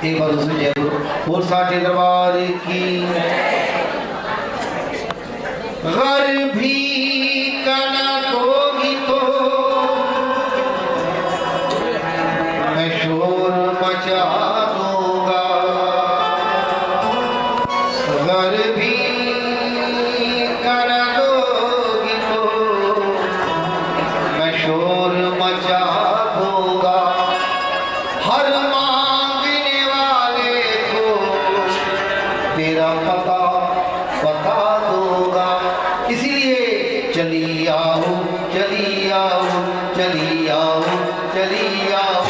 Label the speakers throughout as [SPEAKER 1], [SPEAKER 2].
[SPEAKER 1] एक बार उसमें जय करो। और साचे दरबार की घर भी कनक होगी तो मैं शोर मचा दूंगा। घर भी कनक होगी तो मैं शोर मचा दूंगा। हर मांगने वाले को तेरा पता बता दूंगा। इसीलिए चली आओ चली आओ चली आओ चली आओ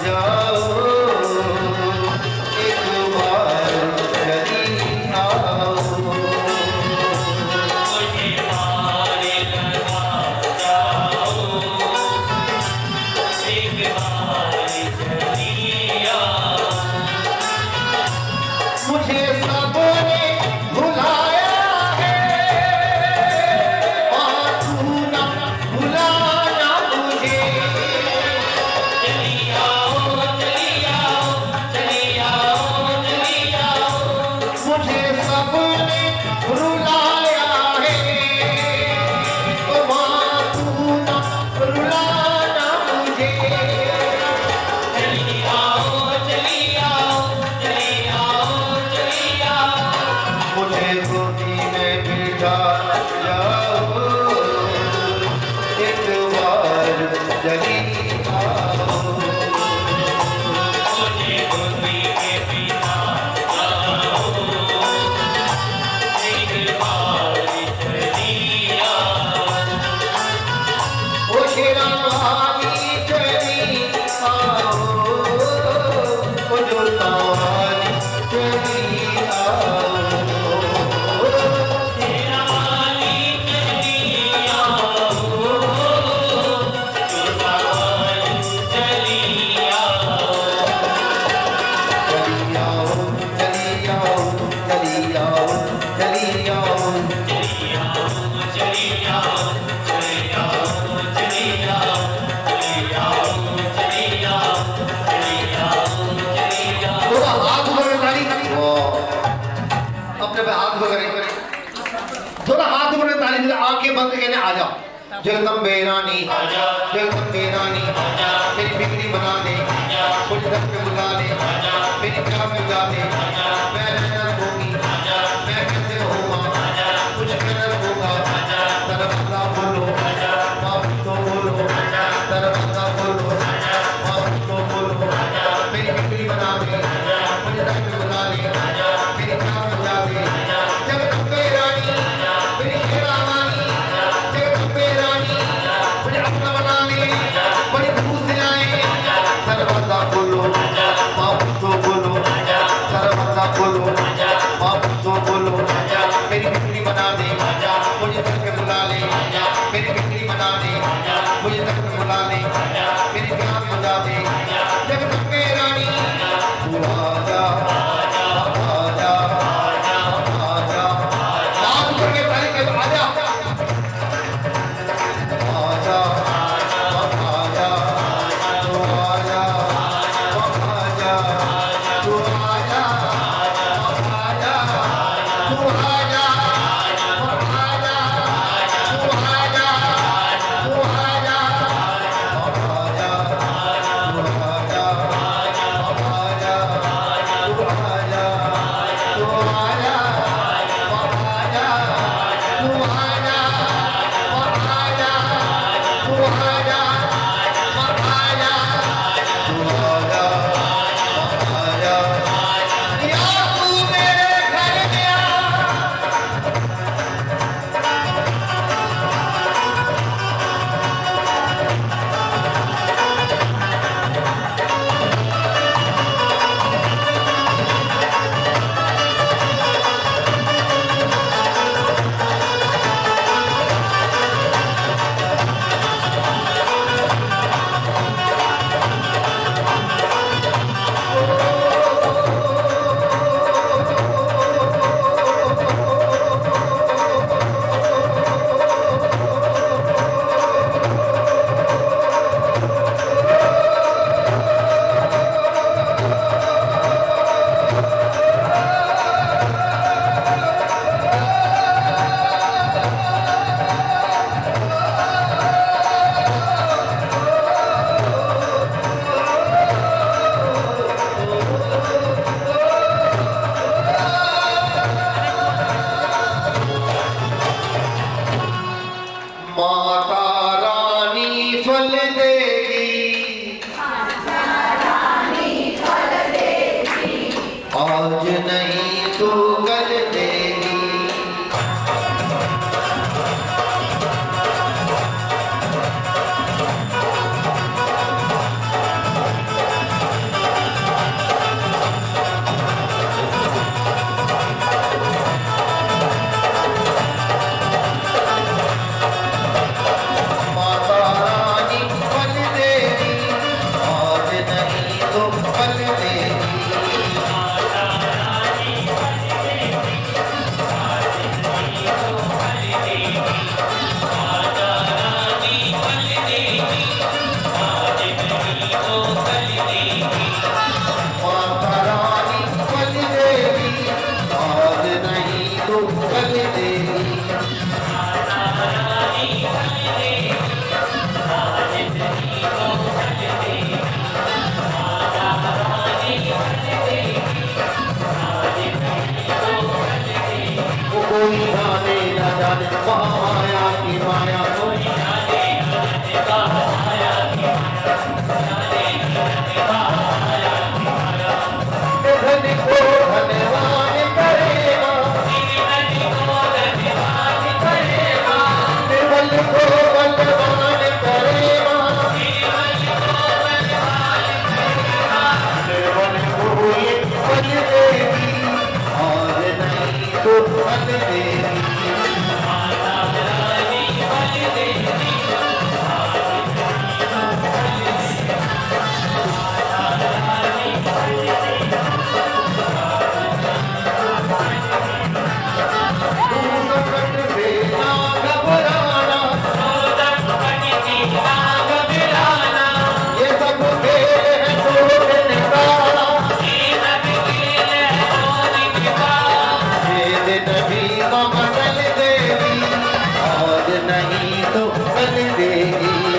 [SPEAKER 1] जाओ, एक बार चली आओ।
[SPEAKER 2] मुझे मार लगा जाओ, एक बार चली आओ।
[SPEAKER 1] मुझे सबने भुलाया है, तू ना भुलाना मुझे।
[SPEAKER 2] चली आओ, चली आओ, चली आओ, चली आओ।
[SPEAKER 1] मुझे सबने रुलाया है, तू ना रुलाना मुझे।
[SPEAKER 2] चली आओ, चली आओ, चली आओ, चली आओ।
[SPEAKER 1] मुझे गोदी में बिठा जाओ, एक बार चली आओ।
[SPEAKER 2] मुझे गोदी में बिठा जाओ, एक बार चली आओ।
[SPEAKER 1] ओ शेरावाली चली आओ, ओ जोतावाली चली आओ।
[SPEAKER 2] तेरा वाली चली आओ, छोटा वाली चली आओ।
[SPEAKER 1] चली आओ, चली आओ, चली आओ, चली आओ।
[SPEAKER 2] चली आओ, चली आओ, चली आओ, चली आओ, चली आओ, चली आओ, चली आओ, चली आओ।
[SPEAKER 1] थोड़ा हाथ ऊपर करें ताली। अपने पे हाथ ऊपर करें, थोड़ा हाथ ऊपर करें ताली। आंखें बंद कहने आ जाओ। जगदम्बे रानी,
[SPEAKER 2] आजा,
[SPEAKER 1] जगदम्बे रानी,
[SPEAKER 2] आजा,
[SPEAKER 1] मेरी बिगड़ी बना दे,
[SPEAKER 2] आजा,
[SPEAKER 1] मुझे घर पे बुला दे,
[SPEAKER 2] आजा,
[SPEAKER 1] मेरी प्यार मिला दे।
[SPEAKER 2] आजा,
[SPEAKER 1] मैं रहना होगी,
[SPEAKER 2] आजा,
[SPEAKER 1] मैं कैसे रहूँगा,
[SPEAKER 2] आजा,
[SPEAKER 1] कुछ कहना होगा।
[SPEAKER 2] आजा,
[SPEAKER 1] दरवाजा खोलो,
[SPEAKER 2] आजा,
[SPEAKER 1] माफी तो बोलो,
[SPEAKER 2] आजा,
[SPEAKER 1] दरवाजा खोलो,
[SPEAKER 2] आजा,
[SPEAKER 1] माफी तो बोलो।
[SPEAKER 2] आजा,
[SPEAKER 1] मेरी बिगड़ी बना दे, मुझे घर पे बुला दे,
[SPEAKER 2] आजा,
[SPEAKER 1] मेरी प्यार मिला दे।
[SPEAKER 2] आजा,
[SPEAKER 1] जगदम्बे रानी, मेरी शेरावाली, जगदम्बे रानी, मुझे अपना बना दे, बड़ी दूर से आए। दरवाजा खोलो, माफी तो बोलो, दरवाजा खोलो, माफी तो बोलो। मेरी बिगड़ी बना दे, मुझे घर पे बुला ले। मेरी बिगड़ी बना दे, मुझे घर पे बुला ले। मेरी प्यार मिला दे, जगदम्बे रानी, तू आजा, आजा, आजा। हाथ ऊपर के ताली के आजा, आजा, आजा, तू आजा, आजा, तू आजा, आजा, तू आजा, आजा, तू आजा, तू आजा, आजा, तू आजा, आजा, तू आजा, तू आजा, आजा, तू आजा, आजा, तू आजा, आजा, तू आजा, आजा। या तू मेरे घर में आ। माता रानी फल देगी, आज नहीं तो कल देगी। फल देगी माता रानी फल देगी आज नहीं तो फल देगी कोई जाने न जाने माया की माया धन को धनवान करेगा निर्बल को बलवान करेगा निर्बल को ये फल देगी आज नहीं तो फल देगी नहीं तो फल देगी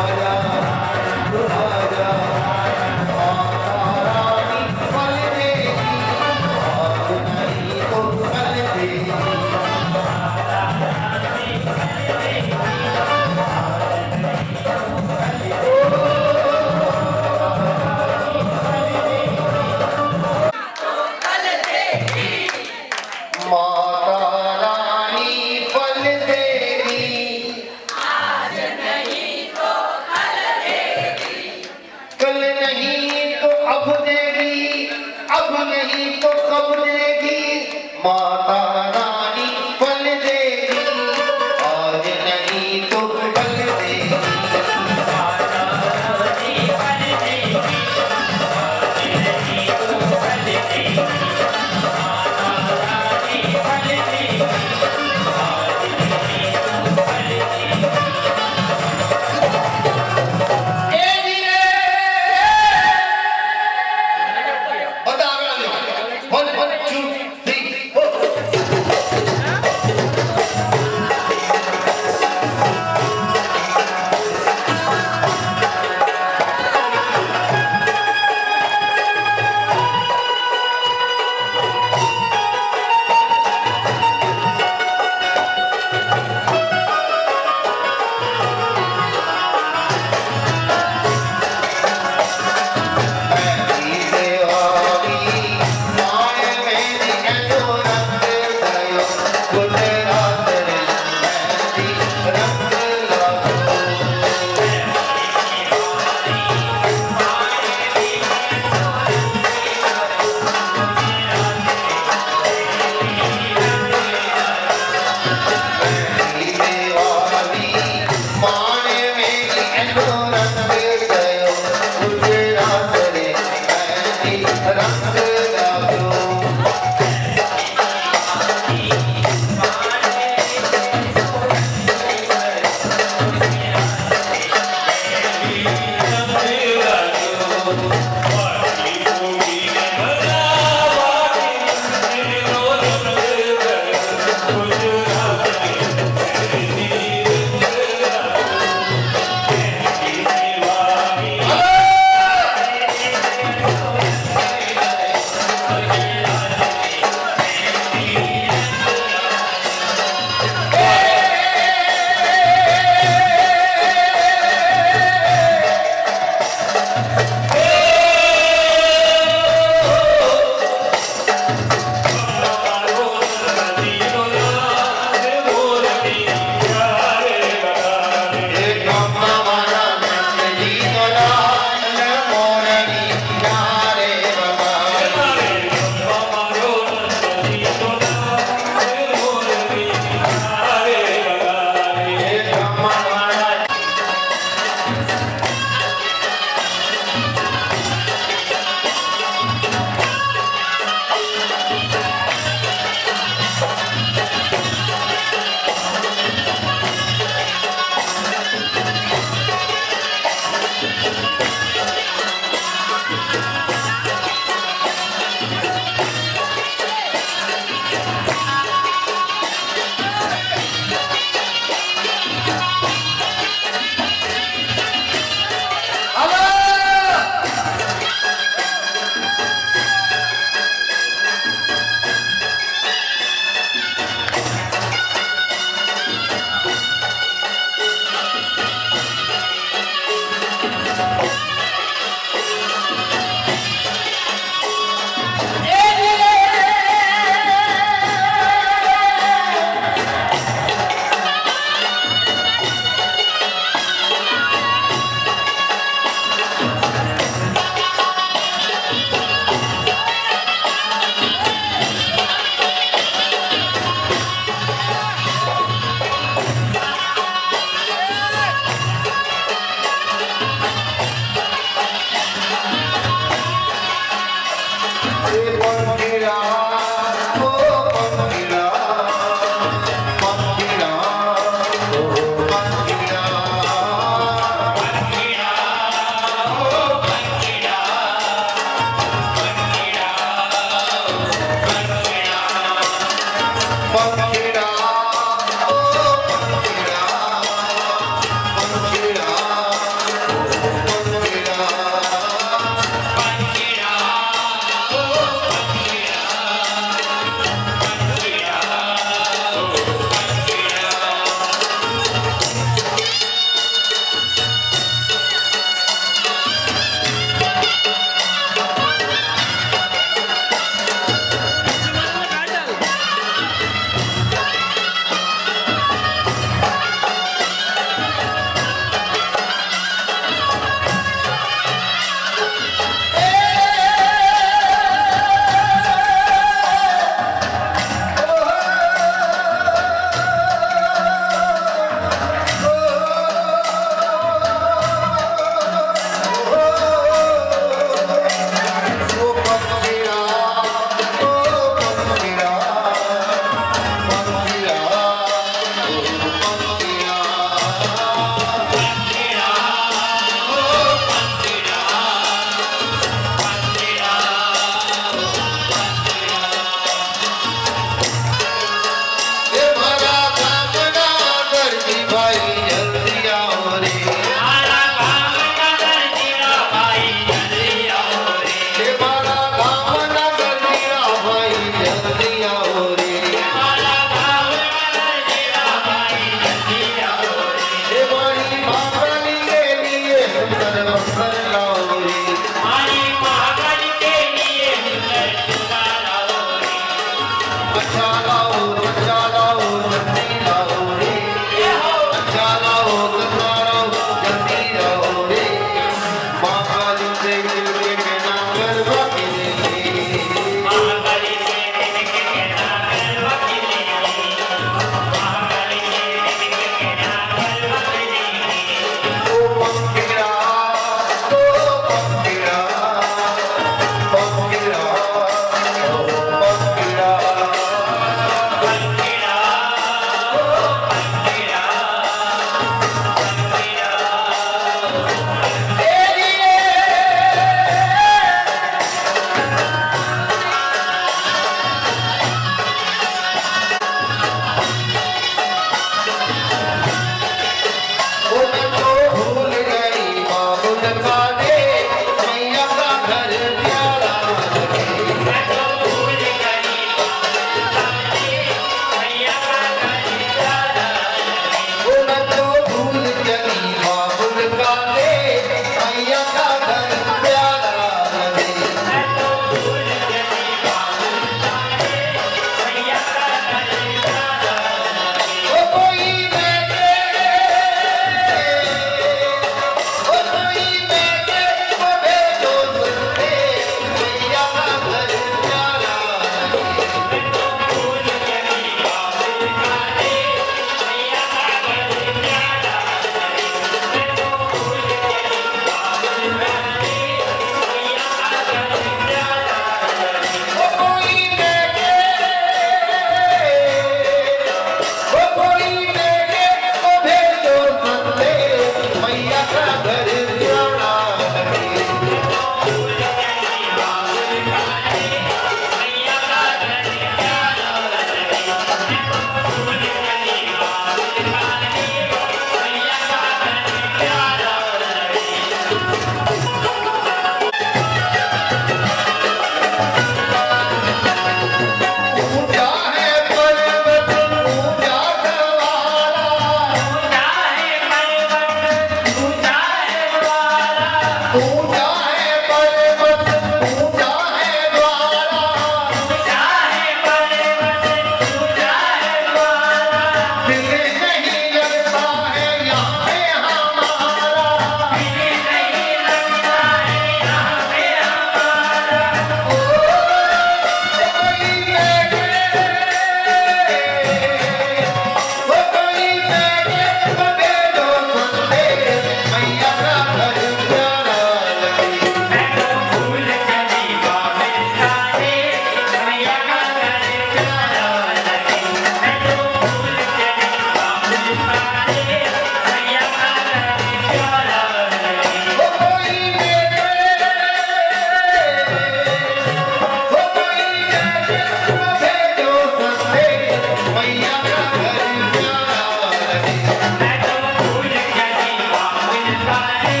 [SPEAKER 1] मैया का घर प्यारा लगे।
[SPEAKER 2] मैं तो भूल गया जीवा मिलता रे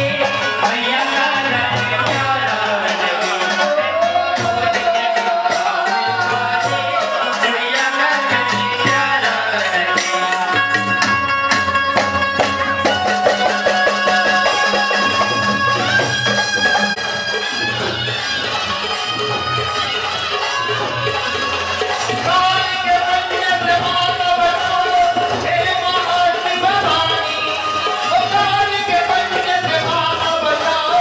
[SPEAKER 2] मैया का घर प्यारा लगे। मैं तो भूल गया जीवा मिलता रे मैया का घर प्यारा लगे।
[SPEAKER 1] काल के बंधन से मानव बचाओ, हे महाशिव भवानी। ओ काल के बंधन से मानव बचाओ,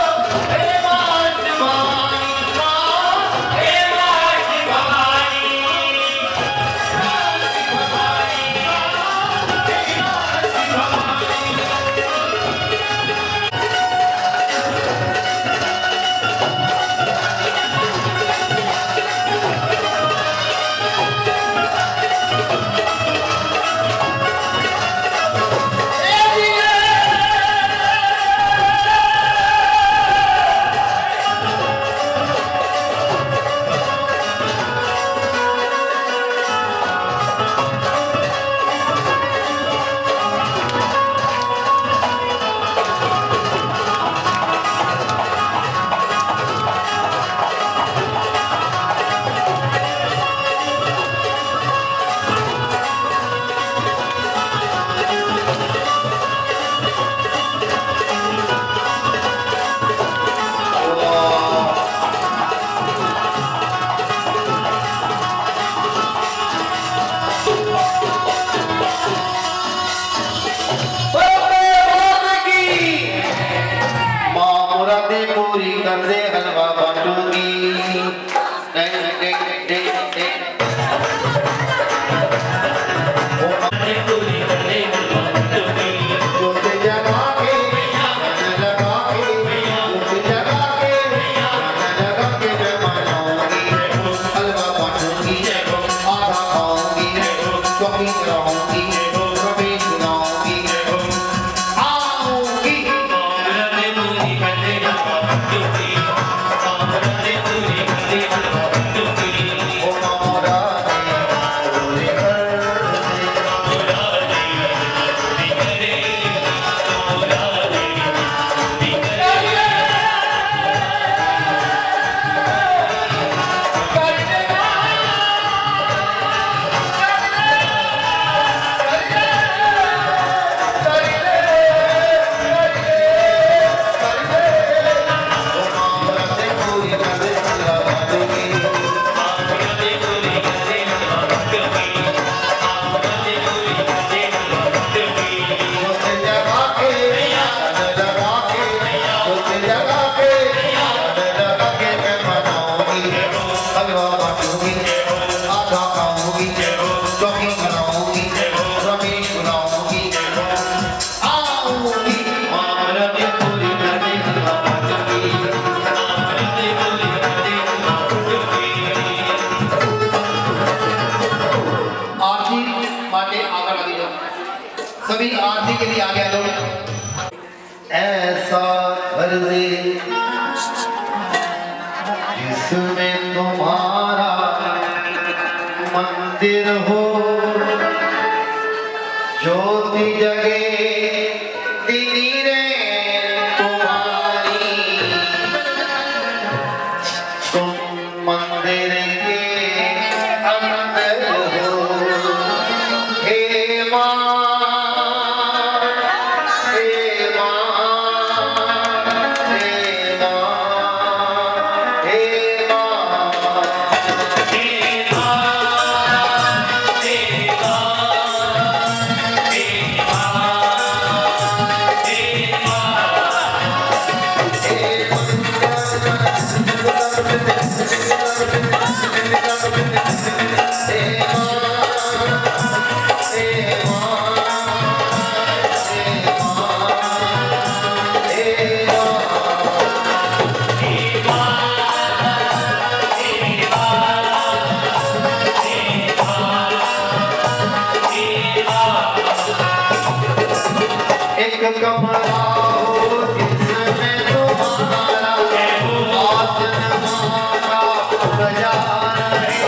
[SPEAKER 1] हे महाशिव भवानी।
[SPEAKER 2] हे महाशिव भवानी
[SPEAKER 1] मुरादे पूरी कर दे हलवा बांटूंगी।
[SPEAKER 2] पूरी करने वाली
[SPEAKER 1] जोत जगा के मन लगा के, जोत जगा के मन लगा के मैं मनाऊंगी। हलवा बांटूंगी, आधा खाऊंगी, चौकी रहूंगी, कभी सुनाऊंगी, आऊंगी।
[SPEAKER 2] मामले पूरी करने वाली क्योंकि मामले पूरी करने वाली क्योंकि
[SPEAKER 1] ओ मामोरा पूरी कर सभी आरती के लिए आगे आ जाओ। ऐसा कर दे जिसमें तुम्हारा मंदिर हो, ज्योति जगे नीरे तुम्हारी, तुम मंदिर के अंदर हो। हे माँ, हे माँ, हे माँ, हे माँ। एक कमरा हो जिसमें तुम्हारा आसन मारा बजा रहे।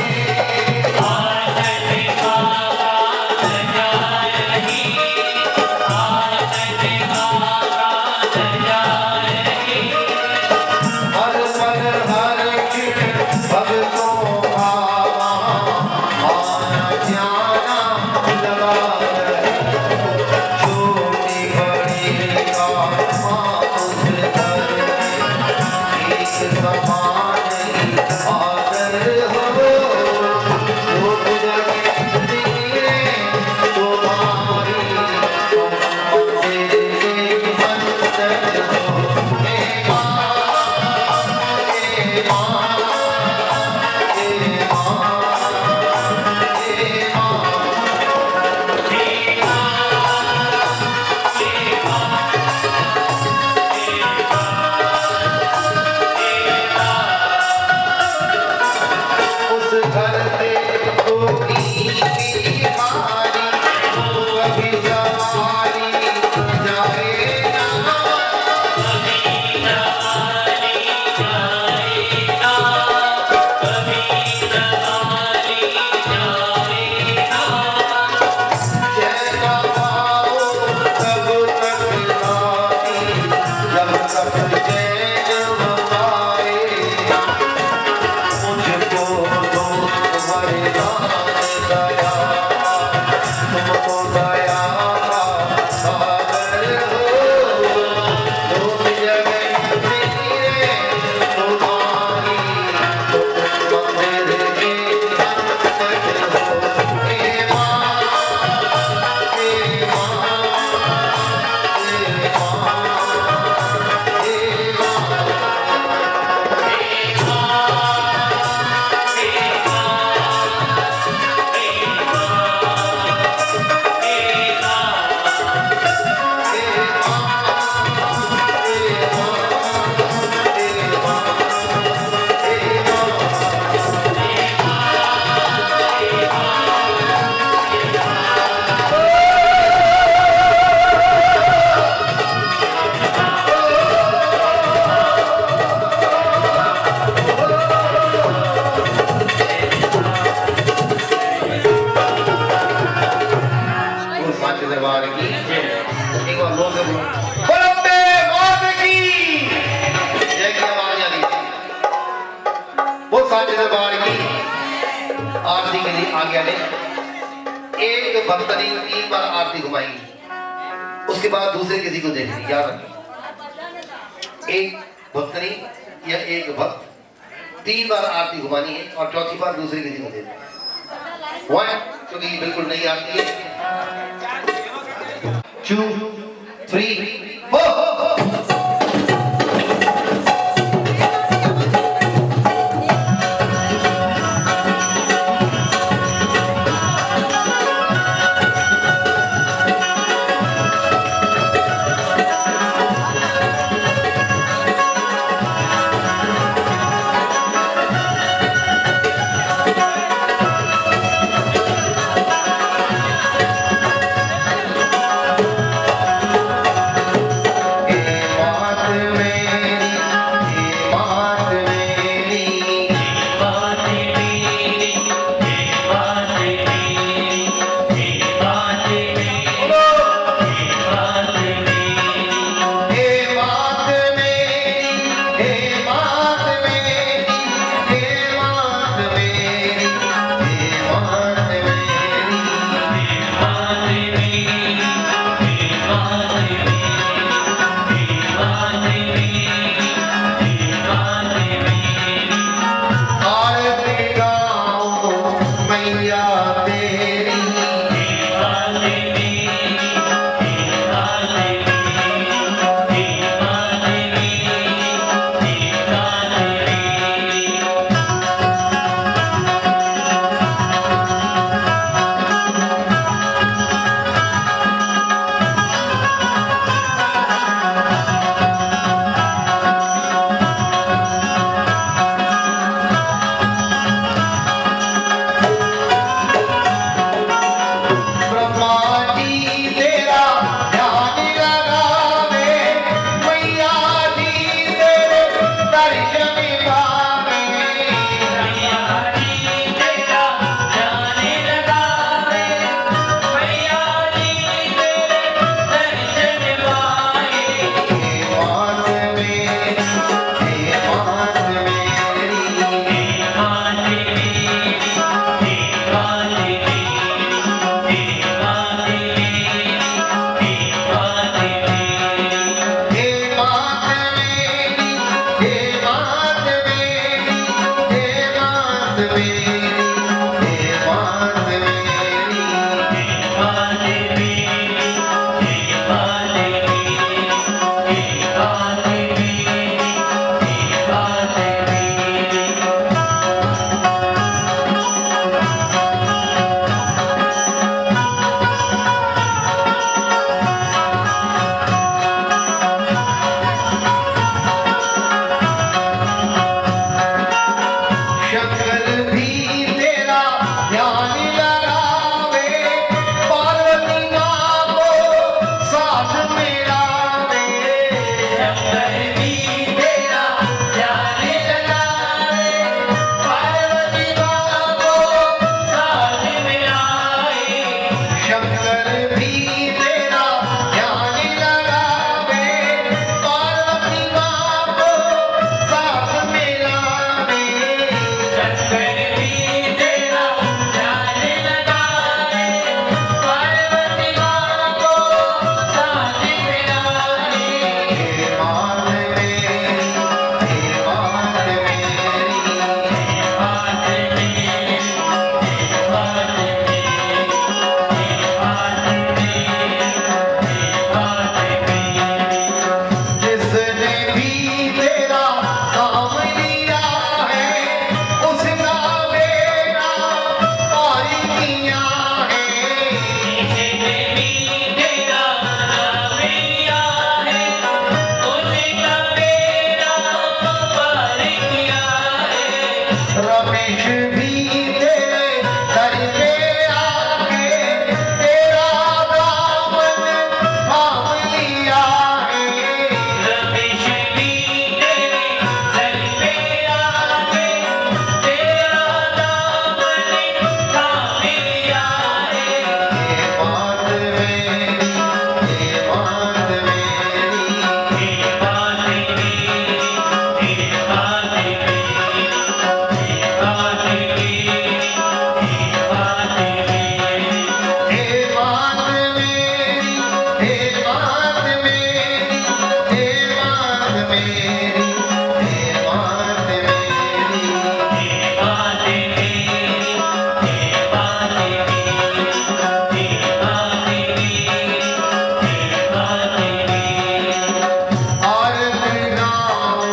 [SPEAKER 1] आरती के लिए आज्ञा ले। एक भक्त ने 3 बार आरती घुमाएगी, उसके बाद दूसरे किसी को देखेगी। याद रखिए, एक भक्तनी या एक भक्त 3 बार आरती घुमानी है और चौथी बार दूसरे किसी को देनी है। 1 क्योंकि बिल्कुल नहीं आती है। 2 3 हो। शंकर भी तेरा ध्यान लगावे, पार्वती माँ को साथ मिलावे।
[SPEAKER 2] शंकर भी तेरा ध्यान लगाए, पार्वती माँ को साथ मिलाए।
[SPEAKER 1] हे मात मेरी, हे मात मेरी,
[SPEAKER 2] बात मेरी, बात मेरी, बात मेरी,
[SPEAKER 1] जिसने भी तेरा काम लिया है उसका बेड़ा पार किया है।
[SPEAKER 2] जिसने भी तेरा नाम लिया है, उसका बेड़ा पार किया है।
[SPEAKER 1] रमेश भी तेरे दर पे आके तेरा दामन थाम लिया है।
[SPEAKER 2] रमेश भी तेरे दर पे आके तेरा दामन थाम लिया है।
[SPEAKER 1] हे मात मेरी, हे मात मेरी,
[SPEAKER 2] हे बात मेरी, हे बात मेरी, हे बात मेरी, हे बात मेरी।
[SPEAKER 1] हे मात मेरी, हे मात मेरी, हे मात मेरी, हे मात मेरी। आरती गाओ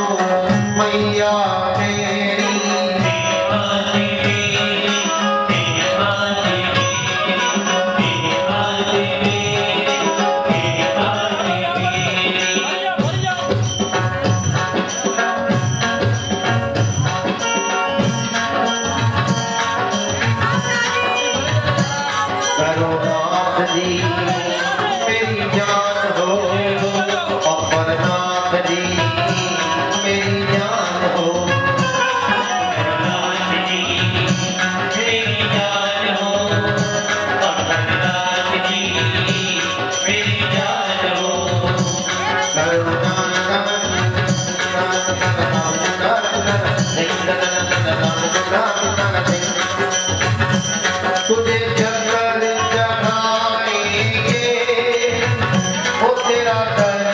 [SPEAKER 1] मैया मेरी, करुणाथ जी मेरी जान हो, अमरनाथ जी मेरी जान हो। तुझे चक्कर चढ़ाएंगे, वो तेरा कर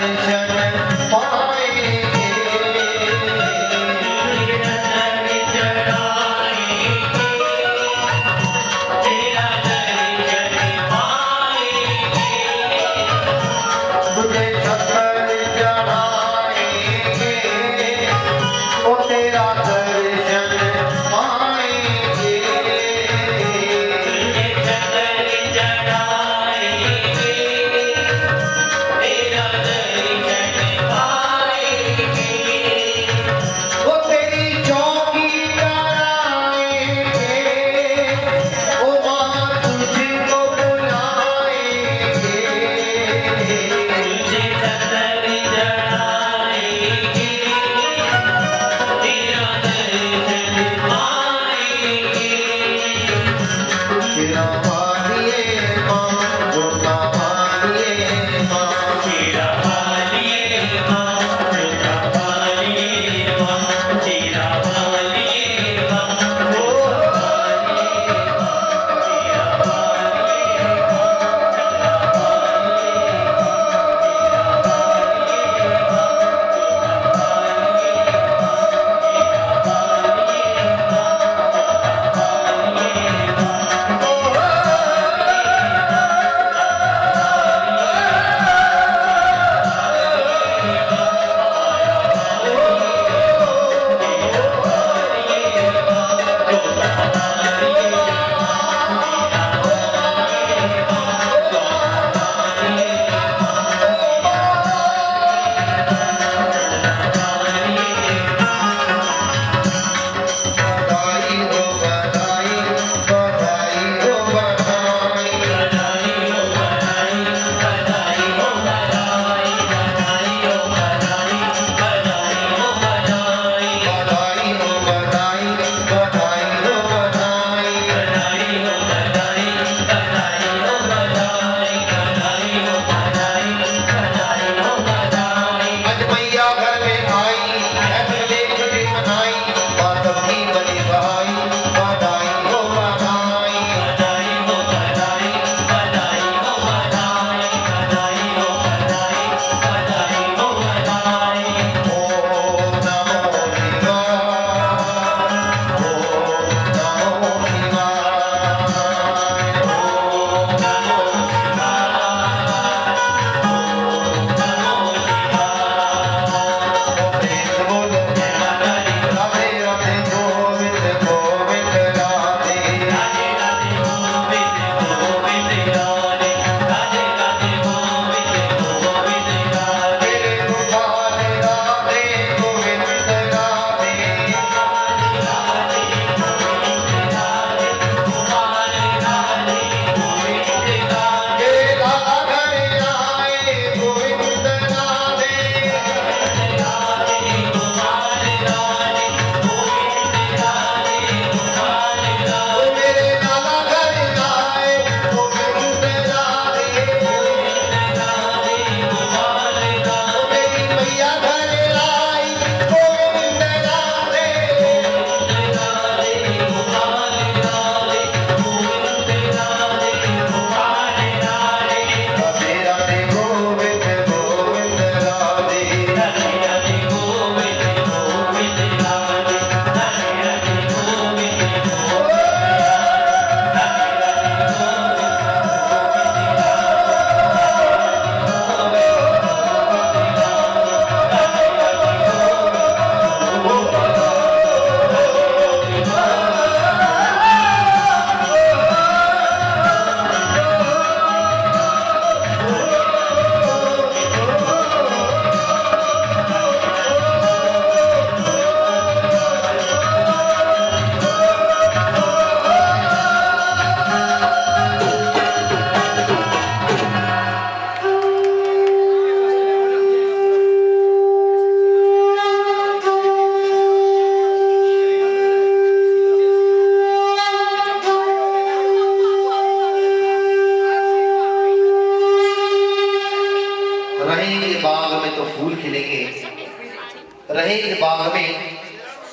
[SPEAKER 1] रहेंगे बाग में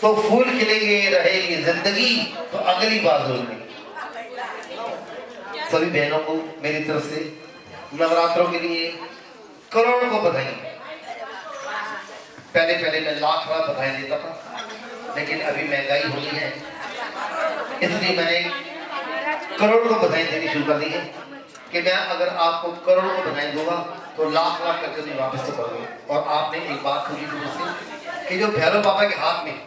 [SPEAKER 1] तो फूल खिलेंगे, रहेगी जिंदगी तो अगली बाजू में। सभी बहनों को मेरी तरफ से नवरात्रों के लिए करोड़ों को बधाई। पहले पहले मैं लाख बधाई देता था, लेकिन अभी महंगाई हो गई है, इसलिए मैंने करोड़ को बधाई देनी शुरू कर दी है कि मैं अगर आपको करोड़ को बधाई दूंगा तो लाख लाख करके मैं वापस से करूंगा। और आपने एक बात पूछी थी मुझसे कि जो भैरव बाबा के हाथ में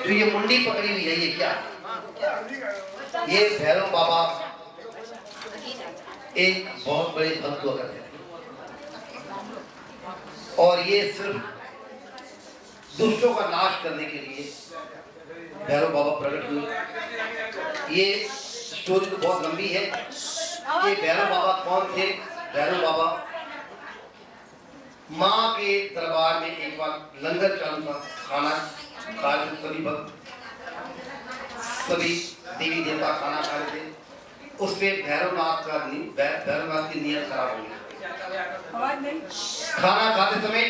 [SPEAKER 1] जो ये मुंडी पकड़ी हुई है, ये क्या? ये भैरव बाबा एक बहुत बड़े भक्त हुआ करते थे और ये सिर्फ दुष्टों का नाश करने के लिए भैरव बाबा प्रकट हुए। ये स्टोरी तो बहुत लंबी है। ये भैरव बाबा कौन थे? भैरव बाबा माँ के दरबार में एक बार लंगर चालू था, खाना खा रहे सभी भक्त, सभी देवी देवता खाना खा रहे थे। उसमें भैरवनाथ की नीयत खराब हो गई। खाना खाते समय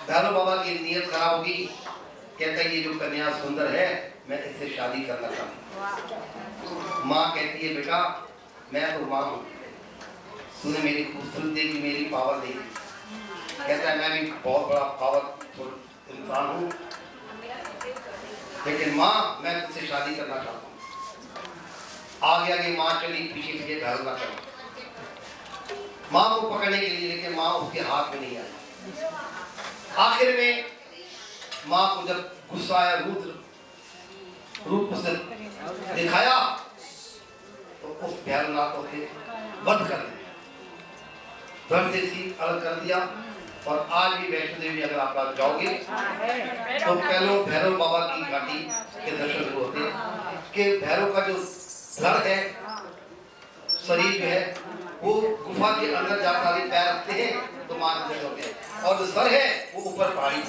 [SPEAKER 1] भैरव बाबा की नीयत खराब होगी। कहता है ये जो कन्या सुंदर है, मैं इससे शादी करना चाहती हूँ। माँ कहती है बेटा मैं तो माँ हूँ, तूने मेरी खूबसूरत देखी, मेरी पावर देखी। कहता है मैं भी बहुत बड़ा पावरफुल इंसान हूँ, लेकिन माँ मैं तुझसे शादी करना चाहता हूँ। आगे आगे माँ चली, पीछे पीछे भैरवनाथ चला माँ को पकड़ने के लिए, लेकिन माँ उसके हाथ में नहीं आई। आखिर में माँ को जब गुस्सा आया, रुद्र रूप से दिखाया तो उस भैरवनाथ को वध कर दिया, धड़ से सी अलग कर दिया। और आज भी वैष्णो देवी अगर आप जाओगे तो पहले भैरव बाबा की घाटी के दर्शन होते हैं कि भैरव का जो धड़ है, शरीर जो है वो गुफा के अंदर जाता है, पैर रखते हैं तो मां दर्शन होते हैं, और जो सर है वो ऊपर पहाड़ी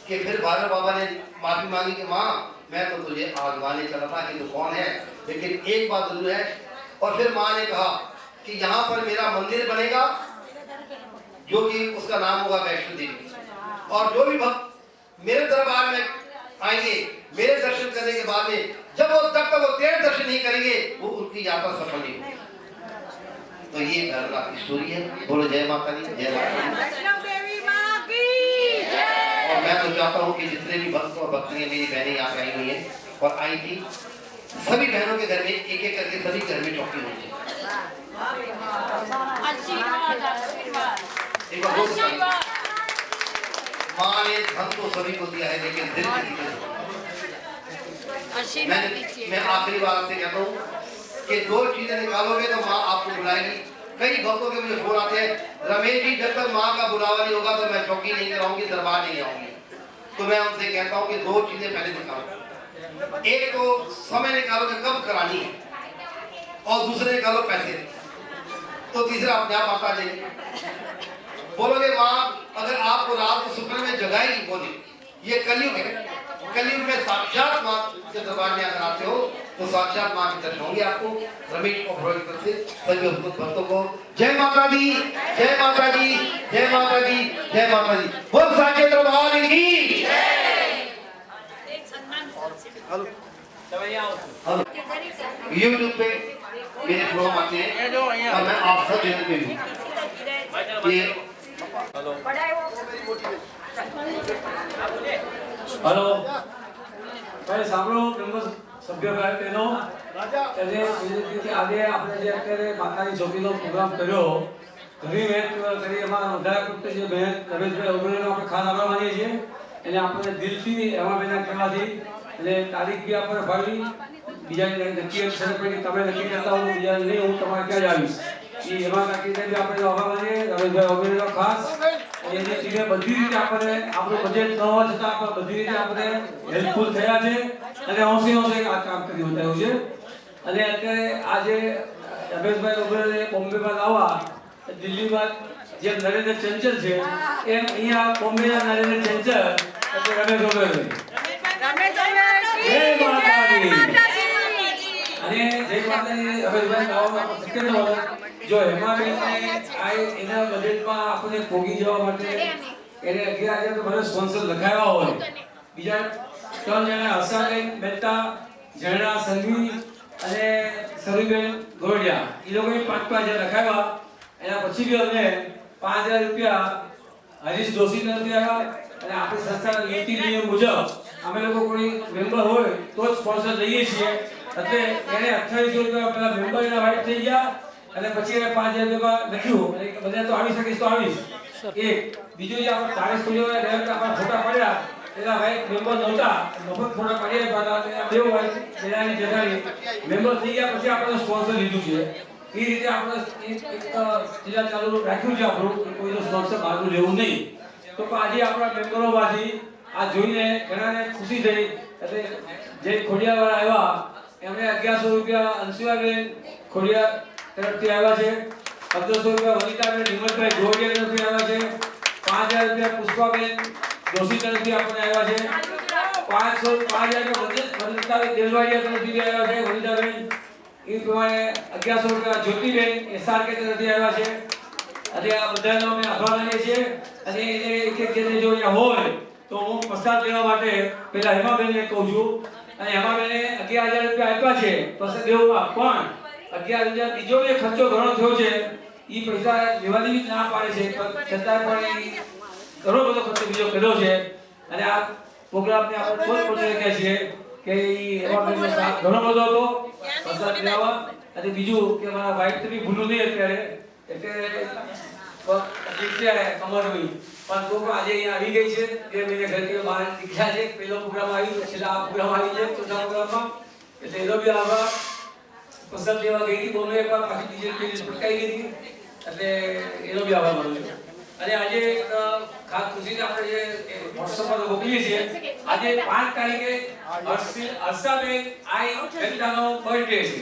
[SPEAKER 1] के। फिर भैरव बाबा ने माफी मांगी कि माँ मैं तो तुझे आजमाने चला था कि तू कौन है, लेकिन एक बात जरूर है। और फिर माँ ने कहा कि यहाँ पर मेरा मंदिर बनेगा जो कि उसका नाम होगा वैष्णो देवी, और जो भी भक्त मेरे दरबार में आएंगे मेरे दर्शन करने के बाद में जब तक वो तेरे दर्शन नहीं करेंगे वो उनकी यात्रा सफल नहीं होगी। तो ये भैरवनाथ की स्टोरी है। बोलो जय माता दी, जय माता दी। और मैं तो चाहता हूँ कि जितने भी भक्त और भक्तियां मेरी बहनें यहाँ पे आई हुई हैं और आई थी, सभी बहनों के घर में एक एक करके सभी घर में चौकी होनी चाहिए। माँ ने धन तो सभी को दिया है, लेकिन दिल किसी को। मैं आखिरी बार आपसे कहता हूँ कि दो चीजें निकालोगे तो माँ आपको बुलाएगी। कई भक्तों के मुझे फोन आते हैं, रमेश जी जब तक माँ का बुलावा नहीं होगा तो मैं चौकी नहीं कराऊंगी, दरबार नहीं आऊंगी। तो मैं उनसे कहता हूँ कि दो चीजें पहले निकालो। एक तो समय निकालो कि कब करानी है, और दूसरे निकालो पैसे, तो तीसरा अपने आप आता जाएगी। बोलोगे माँ अगर आपको रात को सुपने में जगाएगी, बोली ये कलयुग है, कलयुग में साक्षात माँ के दरबार में अगर आते हो तो साक्षात माँ के दर्शन होंगे आपको। रमेश और भरोई तरफ से सभी भक्तों को जय माता दी, जय माता दी, जय माता दी, जय माता दी। बोल साचे दरबार की। यूट्यूब पे मेरे प्रोग्राम आते हैं और मैं आप सब चैनल पे हूँ। ये
[SPEAKER 3] हेलो ભાઈ સાંભળો કેમ્પસ સભ્ય ભાઈ બહેનો આજે સુજીતજી આજે આપણે જે અત્યારે માતાની ચોકીનો પ્રોગ્રામ કર્યો ઘણી મહેનત કરી એમાં વધારે પૂરતી જે મહેનત રમેશભાઈ ઓગણીનો આપણે ખાસ આભાર માનીએ છીએ એને આપણે દિલથી એમાં બેના કહેવાથી એટલે તારીખ બી આપણે ભાવી બીજા નક્કી છે કે તમે નક્કી કરતા હો બીજા નહીં હું તમારે ક્યાં જ આવીશ એ એમાં નક્કી બી આપણે આભાર માનીએ રમેશભાઈ ઓગણીનો ખાસ એની ટીમે બધી રીતે આપણે આપણું બજેટ ન હોવા છતાં આપણે બધી રીતે આપણે હેલ્પફુલ થયા છે અને હોંશે આ કામ કર્યું થયું છે અને અત્યારે આજે રમેશભાઈ ઓગણીને બોમ્બેમાં લાવવા દિલ્હીમાં જેમ નરેન્દ્ર ચંચલ છે એમ અહીંયા બોમ્બેના નરેન્દ્ર ચંચલ એટલે રમેશ ઓગણી જય માતાજી અને જય માતાજી રમેશભાઈ લાવવા સેકન્ડ જો એમાં એના બજેટમાં આપણે પોગી જવા માટે એને 11,000 તો મને સ્પોન્સર લખાવ્યા હોય. બીજા 3 જણા હર્ષાબેન મહેતા, ઝરણા સંઘવી અને સરુબેન ગોરડિયા, એ લોકોએ 5,000 લખાવ્યા. એના પછી બી અમે 5,000 રૂપિયા હરીશ જોશી તરફથી આવ્યા. અને આપણી સંસ્થાના નીતિ નિયમ મુજબ અમે લોકો કોઈ મેમ્બર હોય તો જ સ્પોન્સર લઈએ છીએ. એટલે એને 2800 રૂપિયા પેલા મેમ્બરના વાઇટ થઈ ગયા. અને પછી એને 5,000 રૂપિયા લખ્યું. અને બધા તો આવી શકીશ તો આવીશ. એક બીજું જે આપણે તારીખ સ્ટુડિયોમાં ડાયરેક્ટ આપણા ફોટા પડ્યા, એના ભાઈ મેમ્બર નહોતા, મફત ફોટા પાડી આપ્યા. બે ભાઈ જેનાની જેઠાણી મેમ્બર થઈ ગયા પછી આપણે સ્પોન્સર લીધું છે. એ રીતે આપણે એક ચીજા ચાલુ રાખ્યું છે આપણું, કોઈનો સ્પોન્સર બહારનું લેવું નહીં. તો આજે આપણા મેમ્બરોમાંથી આ જોઈને ઘણાને ખુશી થઈ. એટલે જે ખોડિયાવાળા આવ્યા એમણે 1100 રૂપિયા અંશુઆબેન ખોડિયાર તરફથી આવ્યા છે. 1500 રૂપિયા વનિતાબેન હિંમતભાઈ ગોડિયા તરફથી આવ્યા છે. 5,000 રૂપિયા પુષ્પાબેન જોશી તરફથી આપણને આવ્યા છે. 5,000 રૂપિયા વનિતાબેન દેલવાડિયા તરફથી આવ્યા છે. વનિતાબેન એ પ્રમાણે 1100 રૂપિયા જ્યોતિબેન એસઆરકે તરફથી આવ્યા છે. અને આ બધાનો અમે આભાર માનીએ છીએ. અને એને એક એક જણે જો અહીંયા હોય તો હું પ્રસાદ લેવા માટે પહેલા હેમાબેનને કહું છું. અને હેમાબેને 11,000 રૂપિયા આપ્યા છે પ્રસાદ દેવા, પણ 11,000 બીજો બે ખર્ચો ઘણો થયો છે. એ પૈસા લેવાની ના પાડે છે, પણ છતાં પણ ઘણો બધો ખર્ચો બીજો કર્યો છે. અને આ પ્રોગ્રામને આપણે બહુ પસંદ કરીએ છીએ કે હેમાબેનનો સાથ ઘણો બધો હતો પ્રસાદ લેવા. અને બીજું કે મારા વાઇફ તો બી ભૂલું નહીં અત્યારે, એટલે કમર હોય પણ તો આજે અહીંયા આવી ગઈ છે. 2 મહિને ઘરથી બહાર નીકળ્યા છે. પહેલો પ્રોગ્રામ આવી, છેલ્લા આ પ્રોગ્રામ આવી છે, ચોથા પ્રોગ્રામમાં. એટલે એનો બી આભાર. પસંદ લેવા ગઈ હતી બોમ્બે એકવાર, પાછી બીજી પટકાઈ ગઈ હતી. એટલે એનો બી આભાર માનું છું. અને આજે ખાસ ખુશી આપણે જે વોટ્સઅપ પર મોકલીએ છીએ, આજે 5 તારીખે હર્ષાબેન આઈ મહેતાનો બર્થડે છે.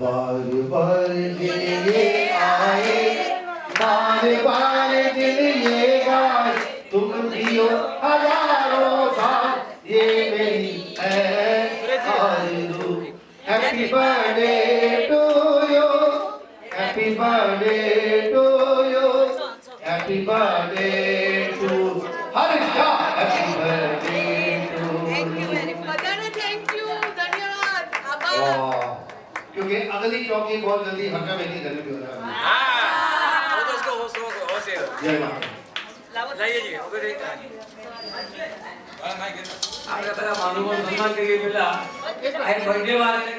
[SPEAKER 1] बार बार दिन ये आए, बार बार दिन ये गाए, तुम जियो हजारों साल, ये मेरी है आरज़ू। Happy birthday to you, happy birthday to you, happy birthday to Harsha, happy birthday to you. क्योंकि अगली चौकी बहुत जल्दी हल्का में नहीं करनी होता है।
[SPEAKER 3] हाँ, वो तो उसको हो से
[SPEAKER 1] जय माता।
[SPEAKER 3] लाइए जी, ओके ठीक है। આપણે બધા માનવોનું સન્માન કરીએ. પહેલા આ બર્થડે વાળાને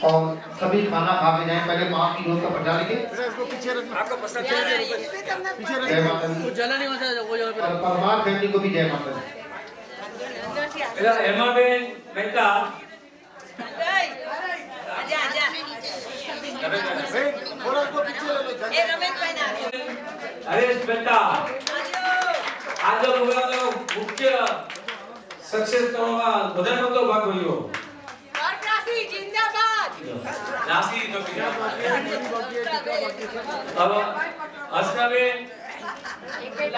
[SPEAKER 1] और सभी खाना खा के जाएं, पहले माँ की रोज का पटा लेंगे।
[SPEAKER 3] आपको पसंद है
[SPEAKER 1] जय माता दी। और परमार फैमिली को भी जय माता दी।
[SPEAKER 3] પેલા હેમાબેન મહેતા, હરેશ મહેતા, આજનો પ્રોગ્રામનો મુખ્ય સક્સેસ કરવામાં વધારે પડતો ભાગ ભજવ્યો. નાસી ચોકી હવે હર્ષાબેન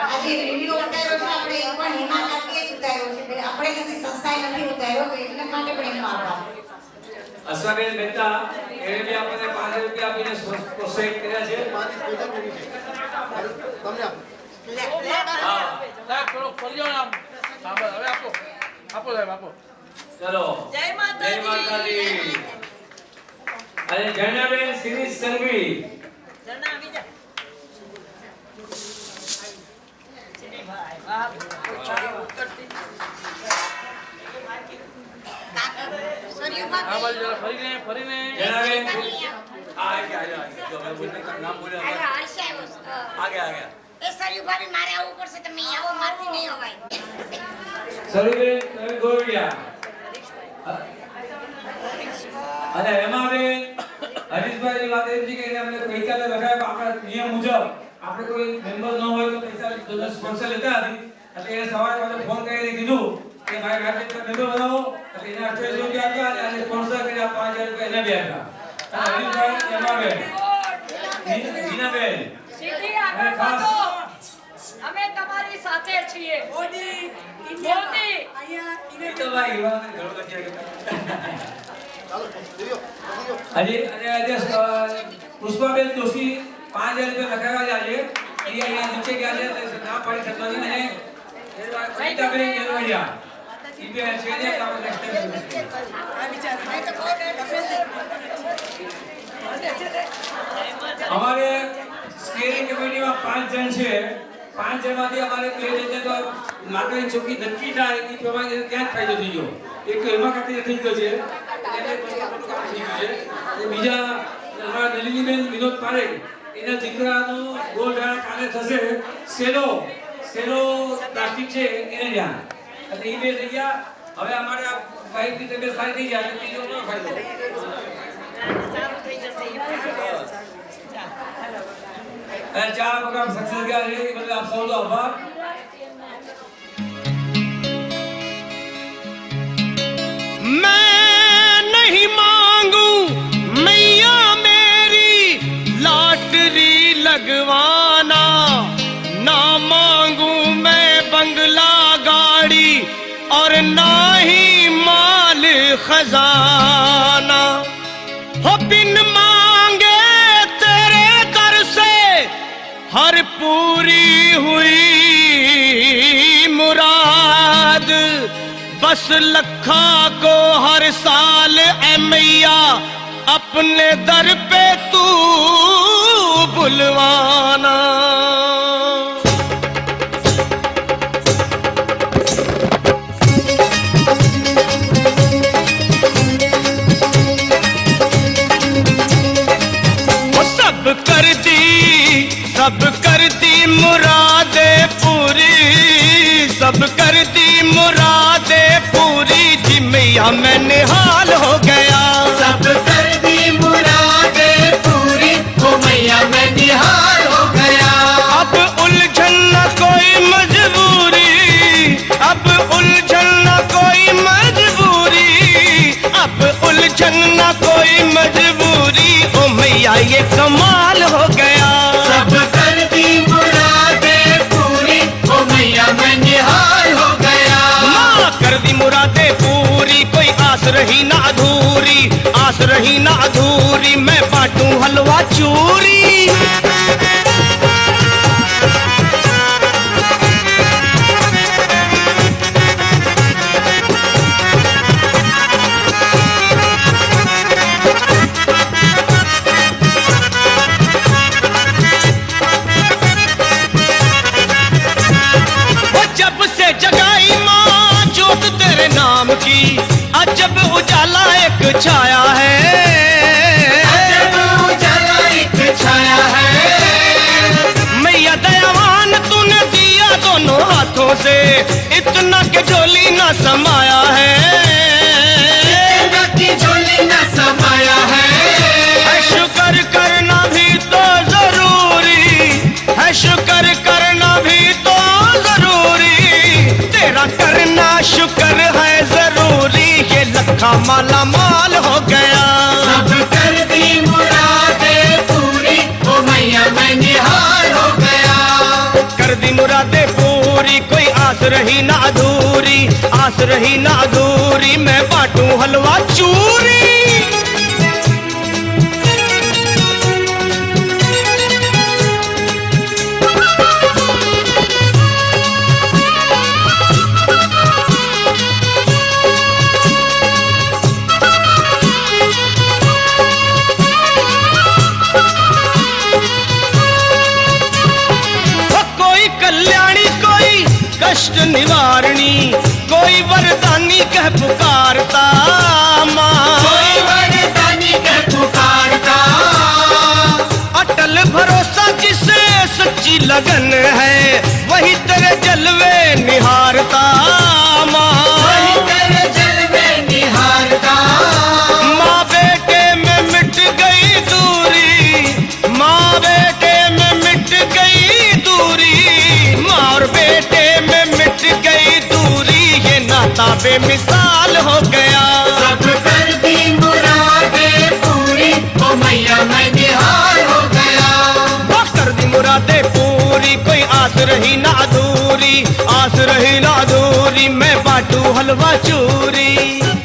[SPEAKER 4] આજે વિડિયો ઉતાર્યો છે, આપણે એક પણ હિમાલયથી જ ઉતાર્યો છે. આપણે કદી સંસ્થાએ નથી ઉતાર્યો, તો એટલા માટે પણ એનો આભાર.
[SPEAKER 3] હર્ષાબેન મહેતા એને બી આપણને 5,000 રૂપિયા આપીને પ્રોત્સાહિત કર્યા છે. ચલો
[SPEAKER 4] જય માતાજી.
[SPEAKER 3] જય માતાજી. અને જણાબેન શ્રી સંઘવી,
[SPEAKER 4] જણા આવી જા.
[SPEAKER 3] જણાબેન આ ગયા જો મેં બોલતા નામ બોલ્યા આ ગયા
[SPEAKER 4] એ સરયુ ભાભી મારે આવવું પડશે, તમે આવો, મારથી નહીં અવાય.
[SPEAKER 3] સરુબેન તમે ગોરડિયા અને હેમાબેન હરીશભાઈની વાત એમ છે કે અમને ગઈકાલે લખાય આપણા નિયમ મુજબ આપણે કોઈ મેમ્બર ન હોય તો પૈસા સ્પોન્સર લેતા નથી. એટલે એને સવારે મને ફોન કરીને કીધું કે ભાઈ મેમ્બર બનાવો. એટલે એને 2800 રૂપિયા આપ્યા અને સ્પોન્સર કર્યા 5,000 રૂપિયા એને બી આપ્યા. અને હરીશભાઈ હેમાબેન જીનાબેન
[SPEAKER 5] સીધી આગળ વધો. અમે તમારી સાથે છીએ. મોદી.
[SPEAKER 3] એ તો ભાઈ યુવાને ઘણો બચ્યા
[SPEAKER 1] ચાલો જોયો
[SPEAKER 3] આજે પુષ્પાબેન જોશી 5000 રૂપિયા લખાવ્યા છે આજે. અહીંયા નીચે ગયા છે તો ના પાડી શકતા નહીં. અને કવિતાબેન કેલવડિયા ઈ બે છે ને આપણે નેક્સ્ટ ટાઈમ हमारे स्टीयरिंग कमेटी में 5 जन છે. 5 જણમાંથી અમારે કહી દેજે તો માતાની ચોકી નક્કી થાય એ પ્રમાણે ત્યાં જ ફાયદો થઈ ગયો. એક તો એમાં ખાતે થઈ ગયો છે એટલે મોટું કામ થઈ ગયું છે. અને બીજા અમારા નલિનીબેન વિનોદ પારેખ એના દીકરાનું ગોળડાળ કાલે થશે. સેલો પ્લાસ્ટિક છે એને ધ્યાન એટલે એ બે થઈ ગયા. હવે અમારે વાઈફની તબિયત સારી થઈ જાય એટલે ત્રીજો ન ફાયદો चार प्रोग्राम सक्सेस गया है. मतलब आप सबको आभार.
[SPEAKER 6] मैं नहीं मांगू मैया मेरी लॉटरी लगवाना, ना मांगू मैं बंगला गाड़ी और ना ही माल खजाना. हो बिन मांगे तेरे दर से हर पूरी हुई मुराद, बस लखा को हर साल ए मैया अपने दर पे तू बुलवाना. सब कर दी मुरादे पूरी, सब कर दी मुरादे पूरी जी मैया मैं निहाल हो गया.
[SPEAKER 2] सब कर दी मुरादे पूरी ओ मैया मैं निहाल हो गया.
[SPEAKER 6] अब उलझन न कोई मजबूरी, अब उलझन न कोई मजबूरी, अब उलझन न कोई मजबूरी ओ मैया ये कमाल हो गया.
[SPEAKER 2] सब कर दी मुरादे पूरी ओ मैया मैं निहाल हो गया.
[SPEAKER 6] माँ कर दी मुरादे पूरी, कोई आस रही ना अधूरी, आस रही ना अधूरी, मैं बांटूं हलवा चूरी. की अजब उजाला एक छाया है,
[SPEAKER 2] अजब उजाला एक छाया है.
[SPEAKER 6] मैया दयावान तूने दिया दोनों हाथों से, इतना के झोली न समाया है,
[SPEAKER 2] इतना की झोली न समाया है.
[SPEAKER 6] शुक्र करना भी तो जरूरी है, शुक्र करना भी तो जरूरी, तेरा करना शुक्र है जरूरी, ये लखा माला माल हो गया.
[SPEAKER 2] सब कर दी मुरादे पूरी ओ मैया मैं निहाल हो गया.
[SPEAKER 6] कर दी मुरादे पूरी, कोई आस रही ना अधूरी, आस रही ना अधूरी, मैं बांटूं हलवा चूरी. कष्ट निवारणी कोई वरदानी कह पुकारता माँ,
[SPEAKER 2] कोई वरदानी कह पुकारता.
[SPEAKER 6] अटल भरोसा जिसे सच्ची लगन है वही तेरे जलवे निहारता माँ,
[SPEAKER 2] वही तेरे जलवे निहारता.
[SPEAKER 6] माँ बेटे में मिट गई दूरी, माँ बेटे में मिट गई दूरी, माँ और बेटे में मिट गई दूरी, ये नाता बेमिसाल हो गया.
[SPEAKER 2] सब कर दी मुरादे पूरी ओ मैया मैं निहाल हो गया.
[SPEAKER 6] कर दी मुराद रही ना अधूरी, आस रही ना अधूरी, मैं बाटू हलवा चूरी।